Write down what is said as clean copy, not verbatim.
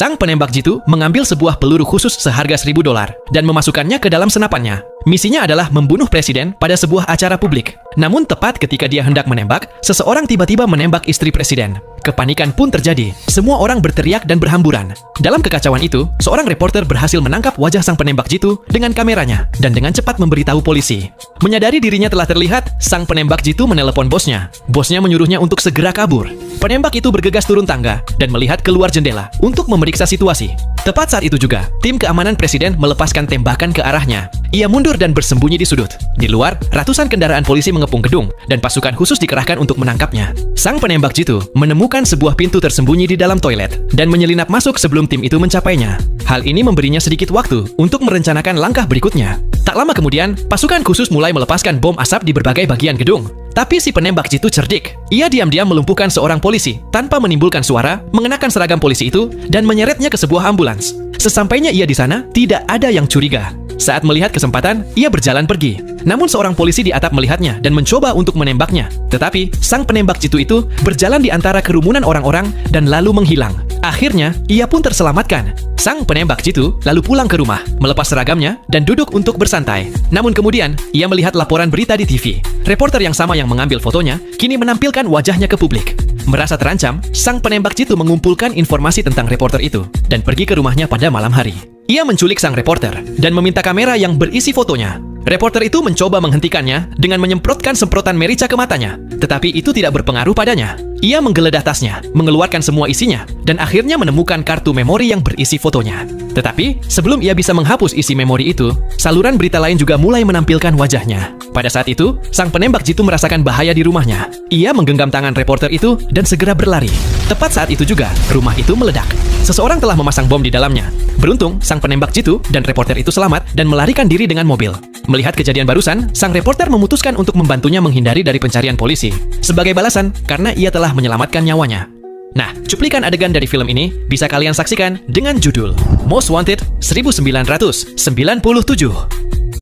Sang penembak jitu mengambil sebuah peluru khusus seharga $1.000 dan memasukkannya ke dalam senapannya. Misinya adalah membunuh presiden pada sebuah acara publik. Namun tepat ketika dia hendak menembak, seseorang tiba-tiba menembak istri presiden. Kepanikan pun terjadi. Semua orang berteriak dan berhamburan. Dalam kekacauan itu, seorang reporter berhasil menangkap wajah sang penembak jitu dengan kameranya dan dengan cepat memberitahu polisi. Menyadari dirinya telah terlihat, sang penembak jitu menelepon bosnya. Bosnya menyuruhnya untuk segera kabur. Penembak itu bergegas turun tangga dan melihat keluar jendela untuk memeriksa situasi. Tepat saat itu juga, tim keamanan presiden melepaskan tembakan ke arahnya. Ia mundur dan bersembunyi di sudut. Di luar, ratusan kendaraan polisi mengepung gedung dan pasukan khusus dikerahkan untuk menangkapnya. Sang penembak jitu menemukan sebuah pintu tersembunyi di dalam toilet dan menyelinap masuk sebelum tim itu mencapainya. Hal ini memberinya sedikit waktu untuk merencanakan langkah berikutnya. Tak lama kemudian, pasukan khusus mulai melepaskan bom asap di berbagai bagian gedung. Tapi si penembak jitu cerdik. Ia diam-diam melumpuhkan seorang polisi tanpa menimbulkan suara, mengenakan seragam polisi itu, dan menyeretnya ke sebuah ambulans. Sesampainya ia di sana, tidak ada yang curiga. Saat melihat kesempatan, ia berjalan pergi. Namun seorang polisi di atap melihatnya dan mencoba untuk menembaknya. Tetapi, sang penembak jitu itu berjalan di antara kerumunan orang-orang dan lalu menghilang. Akhirnya, ia pun terselamatkan. Sang penembak jitu lalu pulang ke rumah, melepas seragamnya, dan duduk untuk bersantai. Namun kemudian, ia melihat laporan berita di TV. Reporter yang sama yang mengambil fotonya, kini menampilkan wajahnya ke publik. Merasa terancam, sang penembak jitu mengumpulkan informasi tentang reporter itu dan pergi ke rumahnya pada malam hari. Ia menculik sang reporter dan meminta kamera yang berisi fotonya. Reporter itu mencoba menghentikannya dengan menyemprotkan semprotan merica ke matanya, tetapi itu tidak berpengaruh padanya. Ia menggeledah tasnya, mengeluarkan semua isinya, dan akhirnya menemukan kartu memori yang berisi fotonya. Tetapi, sebelum ia bisa menghapus isi memori itu, saluran berita lain juga mulai menampilkan wajahnya. Pada saat itu, sang penembak jitu merasakan bahaya di rumahnya. Ia menggenggam tangan reporter itu dan segera berlari. Tepat saat itu juga, rumah itu meledak. Seseorang telah memasang bom di dalamnya. Beruntung, sang penembak jitu dan reporter itu selamat dan melarikan diri dengan mobil. Melihat kejadian barusan, sang reporter memutuskan untuk membantunya menghindari dari pencarian polisi. Sebagai balasan, karena ia telah menyelamatkan nyawanya. Nah, cuplikan adegan dari film ini bisa kalian saksikan dengan judul Most Wanted 1997.